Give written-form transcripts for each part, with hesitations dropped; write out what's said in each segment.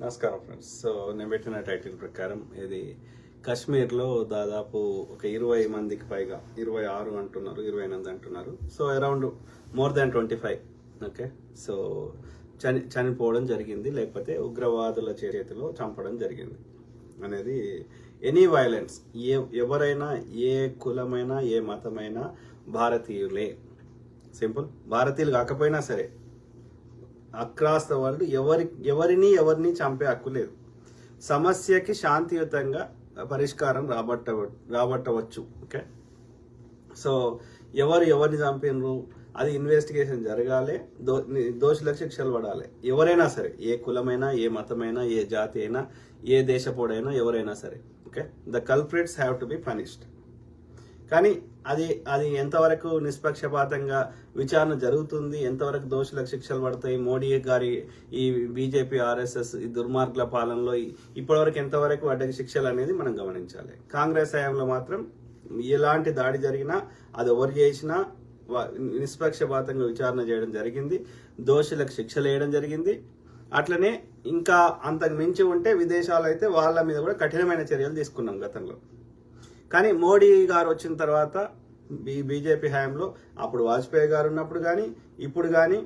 నమస్కారం friends. So నేను పెట్టిన టైటిల్ ప్రకారం ఇది కాశ్మీర్లో దాదాపు ఒక 20 మందికి పైగా 26 అంటున్నారు, 28 అంటున్నారు. So around more than 25 okay. So చనిపోవడం జరిగింది, లేకపోతే ఉగ్రవాదుల చేతిలో చంపడం జరిగింది అనేది. ఎనీ వైలెన్స్, ఎవరైనా ఏ కులమైనా ఏ మతమైనా భారతీయులే. సింపుల్. భారతీయులు కాకపోయినా సరే అక్రాస్ ద వరల్డ్ ఎవరిని చంపే హక్కు లేదు. సమస్యకి శాంతియుతంగా పరిష్కారం రాబట్టవచ్చు. ఓకే. సో ఎవరిని చంపినరు అది ఇన్వెస్టిగేషన్ జరగాలి, దోషులకు శిక్షలు పడాలి. ఎవరైనా సరే, ఏ కులమైనా ఏ మతమైనా ఏ జాతి అయినా ఏ దేశపోడైనా ఎవరైనా సరే. Okay. The culprits have to be punished. కానీ అది ఎంతవరకు నిష్పక్షపాతంగా విచారణ జరుగుతుంది, ఎంతవరకు దోషులకు శిక్షలు పడతాయి, మోడీ గారి ఈ బీజేపీ ఆర్ఎస్ఎస్ ఈ దుర్మార్గుల పాలనలో ఇప్పటివరకు ఎంతవరకు వాటికి శిక్షలు అనేది మనం గమనించాలి. కాంగ్రెస్ హయాంలో మాత్రం ఎలాంటి దాడి జరిగినా అది ఎవరు చేసినా నిష్పక్షపాతంగా విచారణ చేయడం జరిగింది, దోషులకు శిక్షలు వేయడం జరిగింది. అట్లనే ఇంకా అంతకు మించి ఉంటే విదేశాలు అయితే వాళ్ళ మీద కూడా కఠినమైన చర్యలు తీసుకున్నాం గతంలో. కానీ మోడీ గారు వచ్చిన తర్వాత బీజేపీ హయాంలో అప్పుడు వాజ్పేయి గారు ఉన్నప్పుడు కానీ ఇప్పుడు కానీ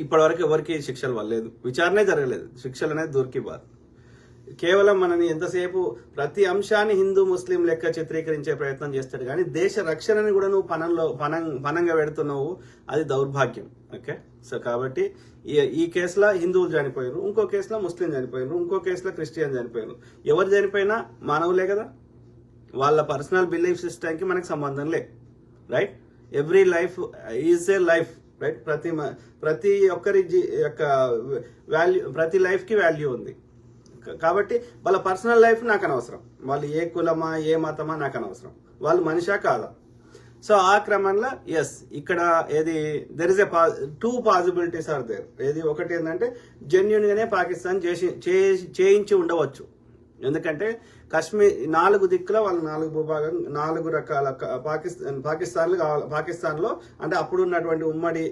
ఇప్పటివరకు ఎవరికి శిక్షలు పడలేదు, విచారణే జరగలేదు, శిక్షలు అనేది దొరికి బాధ. కేవలం మనని ఎంతసేపు ప్రతి అంశాన్ని హిందూ ముస్లిం లెక్క చిత్రీకరించే ప్రయత్నం చేస్తాడు, కానీ దేశ రక్షణని కూడా నువ్వు పనంగా పెడుతున్నావు, అది దౌర్భాగ్యం. ఓకే. సో కాబట్టి ఈ కేసులో హిందువులు చనిపోయారు, ఇంకో కేసులో ముస్లిం చనిపోయారు, ఇంకో కేసులో క్రిస్టియన్ చనిపోయారు. ఎవరు చనిపోయినా మానవులే కదా, వాళ్ళ పర్సనల్ బిలీఫ్ సిస్టమ్కి మనకు సంబంధం లేదు. Right. Every life is a life. Right. ప్రతి ఒక్కరి యొక్క వాల్యూ, ప్రతి లైఫ్కి వాల్యూ ఉంది. కాబట్టి వాళ్ళ పర్సనల్ లైఫ్ నాకు అనవసరం, వాళ్ళు ఏ కులమా ఏ మతమా నాకు అనవసరం, వాళ్ళు మనిషా కాదా. సో ఆ క్రమంలో ఇక్కడ there is a 2 possibilities are there. ఒకటి ఏంటంటే జెన్యున్ గానే పాకిస్తాన్ చేయించి ఉండవచ్చు. ఎందుకంటే కాశ్మీర్ 4 దిక్కుల వాళ్ళు 4 భూభాగం 4 రకాల పాకిస్తాన్లో అంటే అప్పుడు ఉన్నటువంటి ఉమ్మడి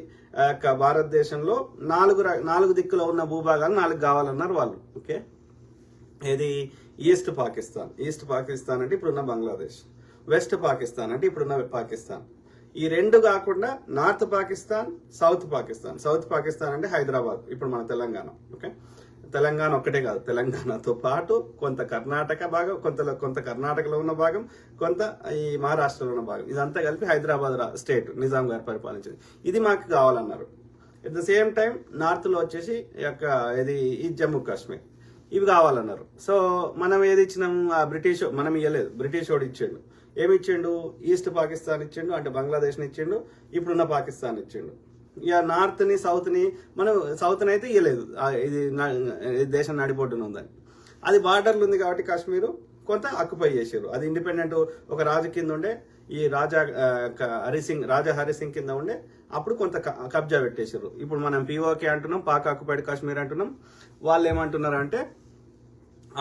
భారతదేశంలో 4 దిక్కులో ఉన్న భూభాగాలు 4 కావాలన్నారు వాళ్ళు. ఓకే. ఈస్ట్ పాకిస్తాన్ అంటే ఇప్పుడున్న బంగ్లాదేశ్, వెస్ట్ పాకిస్తాన్ అంటే ఇప్పుడున్న పాకిస్తాన్. ఈ 2 కాకుండా నార్త్ పాకిస్తాన్, సౌత్ పాకిస్తాన్ అంటే హైదరాబాద్, ఇప్పుడు మన తెలంగాణ. ఓకే. తెలంగాణ ఒక్కటే కాదు, తెలంగాణతో పాటు కొంత కర్ణాటక భాగం, కొంత కర్ణాటకలో ఉన్న భాగం, కొంత ఈ మహారాష్ట్రలో ఉన్న భాగం, ఇదంతా కలిపి హైదరాబాద్ స్టేట్ నిజాం గారు పరిపాలించింది. ఇది మాకు కావాలన్నారు. At the same time north లో వచ్చేసి ఈ జమ్మూ కాశ్మీర్ ఇవి కావాలన్నారు. సో మనం ఏది ఇచ్చినాము, మనం ఇవ్వలేదు, బ్రిటిష్ వాడు ఇచ్చిండు. ఏమి ఇచ్చిండు? ఈస్ట్ పాకిస్తాన్ ఇచ్చిండు, అంటే బంగ్లాదేశ్ని ఇచ్చిండు, ఇప్పుడున్న పాకిస్తాన్ ఇచ్చిండు. ఇక నార్త్ని సౌత్ని మనం సౌత్ని అయితే ఇవ్వలేదు, ఇది దేశం నడిపోటున ఉందని. అది బార్డర్లు ఉంది కాబట్టి కాశ్మీరు కొంత ఆక్యుపై చేశారు. అది ఇండిపెండెంట్ ఒక రాజు కింద ఉండే, ఈ రాజా హరిసింగ్ కింద ఉండే, అప్పుడు కొంత కబ్జా పెట్టేశారు. ఇప్పుడు మనం పిఓకే అంటున్నాం, పాక్ ఆక్యుపైడ్ కాశ్మీర్ అంటున్నాం. వాళ్ళు ఏమంటున్నారు అంటే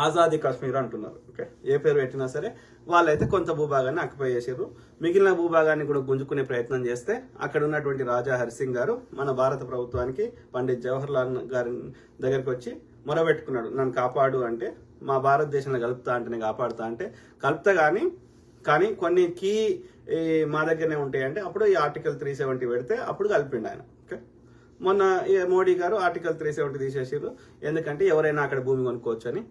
ఆజాదీ కాశ్మీర్ అంటున్నారు. ఓకే. ఏ పేరు పెట్టినా సరే వాళ్ళైతే కొంత భూభాగాన్ని ఆక్యుపై చేశారు. మిగిలిన భూభాగాన్ని కూడా గుంజుకునే ప్రయత్నం చేస్తే అక్కడ ఉన్నటువంటి రాజా హరిసింగ్ గారు మన భారత ప్రభుత్వానికి పండిత్ జవహర్లాల్ గారి దగ్గరికి వచ్చి మొరబెట్టుకున్నాడు, నన్ను కాపాడు అంటే, మా భారతదేశంలో కలుపుతా అంటే నేను కాపాడుతా అంటే కలుపుతా కానీ కొన్ని కీ మా దగ్గరనే ఉంటాయంటే అప్పుడు ఈ ఆర్టికల్ 370 పెడితే అప్పుడు కలిపిండు ఆయన. ఓకే. మొన్న మోడీ గారు ఆర్టికల్ 370 తీసేసారు, ఎందుకంటే ఎవరైనా అక్కడ భూమి కొనుక్కోవచ్చు అని.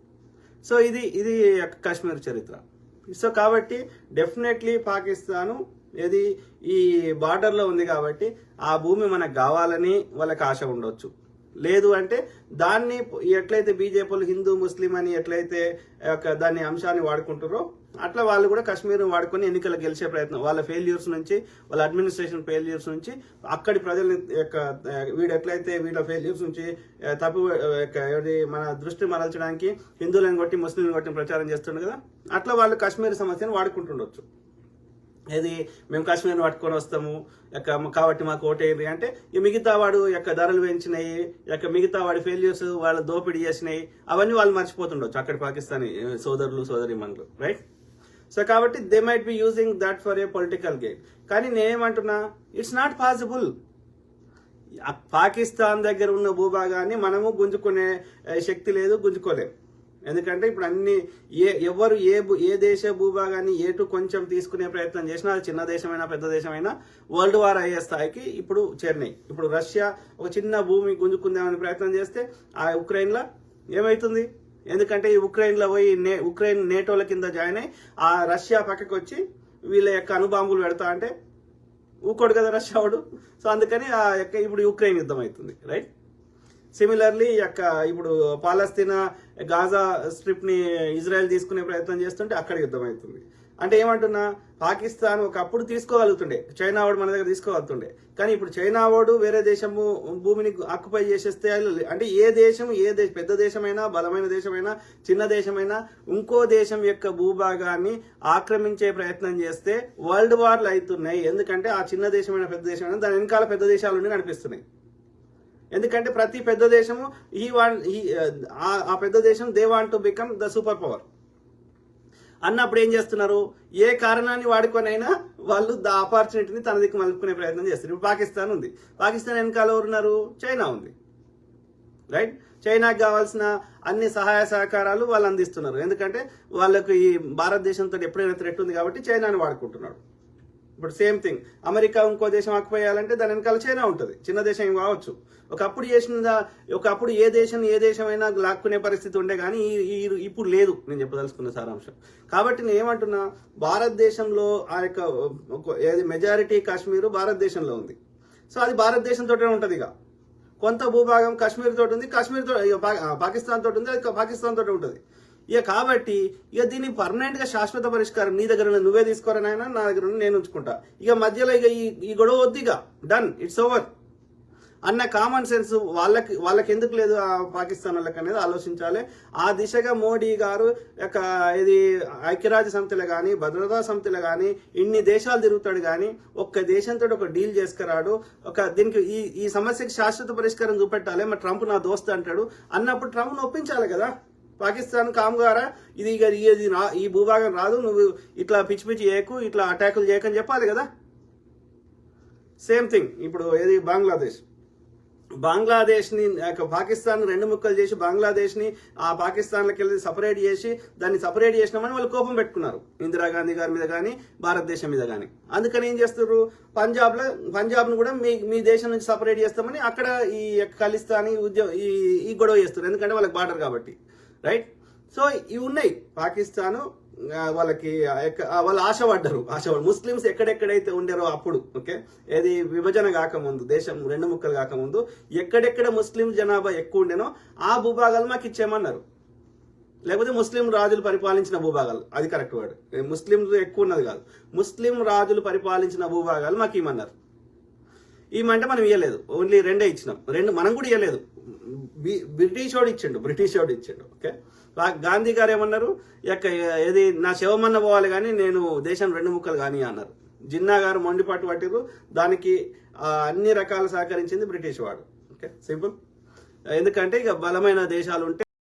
సో ఇది కాశ్మీర్ చరిత్ర. సో కాబట్టి డెఫినెట్లీ పాకిస్తాను ఈ బార్డర్లో ఉంది కాబట్టి ఆ భూమి మనకు కావాలని వాళ్ళకి ఆశ ఉండొచ్చు. లేదు అంటే దాన్ని ఎట్లయితే బీజేపీలు హిందూ ముస్లిం అని ఎట్లయితే దాన్ని అంశాన్ని వాడుకుంటారో అట్లా వాళ్ళు కూడా కాశ్మీర్ని వాడుకొని ఎన్నికలు గెలిచే ప్రయత్నం, వాళ్ళ ఫెయిల్యూర్స్ నుంచి, వాళ్ళ అడ్మినిస్ట్రేషన్ ఫెయిల్యూర్స్ నుంచి, అక్కడి ప్రజల వీళ్ళ ఫెయిల్యూర్స్ నుంచి మన దృష్టి మరల్చడానికి హిందువులను కొట్టి ముస్లింలను కొట్టి ప్రచారం చేస్తుండే కదా, అట్లా వాళ్ళు కాశ్మీర్ సమస్యను వాడుకుంటుండొచ్చు. మేము కాశ్మీర్ని పట్టుకొని వస్తాము కాబట్టి మాకు ఓటేయండి అంటే ఈ మిగతా వాడు ధరలు పెంచినాయి, మిగతా వాడి ఫెయిల్యూర్స్, వాళ్ళ దోపిడీ చేసినాయి, అవన్నీ వాళ్ళు మర్చిపోతుండొచ్చు అక్కడ పాకిస్తానీ సోదరులు సోదరిమణులు. రైట్. సో కాబట్టి they might be using that for a political gain. కానీ నేనేమంటున్నా, ఇట్స్ నాట్ పాసిబుల్. పాకిస్తాన్ దగ్గర ఉన్న భూభాగాన్ని మనము గుంజుకునే శక్తి లేదు, గుంజుకోలేము. ఎందుకంటే ఇప్పుడు అన్ని ఎవరు ఏ దేశ భూభాగాన్ని కొంచెం తీసుకునే ప్రయత్నం చేసినా, అది చిన్న దేశమైనా పెద్ద దేశమైనా వరల్డ్ వార్ అయ్యే స్థాయికి ఇప్పుడు చేరినాయి. ఇప్పుడు రష్యా ఒక చిన్న భూమి గుంజుకుందామని ప్రయత్నం చేస్తే ఆ ఉక్రెయిన్లో ఏమవుతుంది? ఎందుకంటే ఈ ఉక్రెయిన్లో పోయి ఉక్రెయిన్ నేటోల కింద జాయిన్ అయ్యి ఆ రష్యా పక్కకు వచ్చి వీళ్ళ యొక్క అణుబాంబులు పెడతా అంటే ఊకోడు కదా రష్యావాడు. సో అందుకని ఆ యొక్క ఇప్పుడు ఉక్రెయిన్ యుద్ధం అవుతుంది, రైట్? సిమిలర్లీ ఇప్పుడు పాలస్తీనా గాజా స్ట్రిప్ ని ఇజ్రాయెల్ తీసుకునే ప్రయత్నం చేస్తుంటే అక్కడ యుద్ధం అవుతుంది. అంటే ఏమంటున్నా, పాకిస్తాన్ ఒకప్పుడు తీసుకోగలుగుతుండే, చైనా వాడు మన దగ్గర తీసుకోగలుగుతుండే, కానీ ఇప్పుడు చైనా వాడు వేరే దేశము భూమిని ఆక్యుపై చేసేస్తే అంటే పెద్ద దేశమైనా బలమైన దేశమైనా చిన్న దేశమైనా ఇంకో దేశం యొక్క భూభాగాన్ని ఆక్రమించే ప్రయత్నం చేస్తే వరల్డ్ వార్లు అవుతున్నాయి. ఎందుకంటే ఆ చిన్న దేశమైన పెద్ద దేశమైనా దాని వెనకాల పెద్ద దేశాల నుండి కనిపిస్తున్నాయి. ఎందుకంటే ప్రతి పెద్ద దేశము ఆ పెద్ద దేశం they want to become the super power అన్నప్పుడు ఏం చేస్తున్నారు? ఏ కారణాన్ని వాడుకొనైనా వాళ్ళు ద ఆపర్చునిటీని తన దిక్కు మలుపుకునే ప్రయత్నం చేస్తారు. ఇప్పుడు పాకిస్తాన్ ఉంది, పాకిస్తాన్ వెనకాల ఎవరున్నారు? చైనా ఉంది, రైట్? చైనాకి కావాల్సిన అన్ని సహాయ సహకారాలు వాళ్ళు అందిస్తున్నారు. ఎందుకంటే వాళ్ళకు ఈ భారతదేశంతో ఎప్పుడైనా థ్రెట్ ఉంది కాబట్టి చైనాని వాడుకుంటున్నాడు. ఇప్పుడు సేమ్ థింగ్, అమెరికా ఇంకో దేశం ఆక్యుపేయాలంటే దాని వెనకాల చైనా ఉంటుంది, చిన్న దేశం ఏం కావచ్చు. ఒకప్పుడు ఏ దేశమైనా లాక్కునే పరిస్థితి ఉండే, కానీ ఇప్పుడు లేదు. నేను చెప్పదలుచుకున్న సారాంశం. కాబట్టి నేను ఏమంటున్నా, భారతదేశంలో ఆ యొక్క మెజారిటీ కాశ్మీరు భారతదేశంలో ఉంది. సో అది భారతదేశంతో ఉంటుంది. ఇక కొంత భూభాగం కాశ్మీర్ తోటి ఉంది, పాకిస్తాన్ తోటి ఉంది, అది పాకిస్తాన్ తోటి ఉంటుంది. కాబట్టి దీన్ని పర్మనెంట్ గా శాశ్వత పరిష్కారం నీ దగ్గర నువ్వే తీసుకోరనైనా, నా దగ్గర నేను ఉంచుకుంటా, మధ్యలో ఈ గొడవ వద్దిగా డన్, ఇట్స్ ఓవర్ అన్న కామన్ సెన్స్ వాళ్ళకి ఎందుకు లేదు ఆ పాకిస్తాన్ వాళ్ళకి అనేది ఆలోచించాలి. ఆ దిశగా మోడీ గారు ఇది ఐక్యరాజ్య సమితిలో కానీ భద్రతా సమితిలో కానీ ఇన్ని దేశాలు తిరుగుతాడు, కానీ ఒక్క దేశంతో ఒక డీల్ చేసుకురాడు. దీనికి ఈ సమస్యకి శాశ్వత పరిష్కారం చూపెట్టాలి. మరి ట్రంప్ నా దోస్త్ అంటాడు అన్నప్పుడు ట్రంప్ను ఒప్పించాలి కదా. పాకిస్తాన్ కామ్గారా ఈ భూభాగం రాదు, నువ్వు ఇట్లా పిచ్చి చేయకు, ఇట్లా అటాకులు చేయకని చెప్పాలి కదా. సేమ్ థింగ్ ఇప్పుడు బంగ్లాదేశ్ని పాకిస్తాన్ రెండు ముక్కలు చేసి బంగ్లాదేశ్ని ఆ పాకిస్తాన్లోకి వెళ్ళి సపరేట్ చేసి దాన్ని సపరేట్ చేసినామని వాళ్ళు కోపం పెట్టుకున్నారు, ఇందిరాగాంధీ గారి మీద కానీ భారతదేశం మీద కానీ. అందుకని ఏం చేస్తున్నారు, పంజాబ్ను కూడా మీ దేశం నుంచి సపరేట్ చేస్తామని అక్కడ ఈ ఖలిస్తానీ ఈ గొడవ చేస్తున్నారు. ఎందుకంటే వాళ్ళకి బార్డర్ కాబట్టి, రైట్? సో ఇవి ఉన్నాయి. పాకిస్తాను వాళ్ళు ఆశపడ్డారు. ముస్లిమ్స్ ఎక్కడెక్కడైతే ఉండారో అప్పుడు, ఓకే, ఏది విభజన కాకముందు, దేశం రెండు ముక్కలు కాకముందు ఎక్కడెక్కడ ముస్లిం జనాభా ఎక్కువ ఉండేనో ఆ భూభాగాలు మాకు ఇచ్చేయమన్నారు. లేకపోతే ముస్లిం రాజులు పరిపాలించిన భూభాగాలు, అది కరెక్ట్ వర్డ్, ముస్లిం ఎక్కువ ఉన్నది కాదు, ముస్లిం రాజులు పరిపాలించిన భూభాగాలు మాకు ఇవ్వమన్నారు. ఇవ్వమంటే మనం ఇవ్వలేదు, ఓన్లీ రెండే ఇచ్చినాం. మనం కూడా ఇవ్వలేదు, బ్రిటిష్ వాడు ఇచ్చిండు. ఓకే, గాంధీ గారు ఏమన్నారు, ఏది నా శవమన్న పోవాలి కానీ నేను దేశం రెండు ముక్కలు కానీ అన్నారు. జిన్నా గారు మొండిపాటు పట్టిరు, దానికి అన్ని రకాల సహకరించింది బ్రిటిష్ వాడు. Okay, simple. ఎందుకంటే బలమైన దేశాలు ఉంటే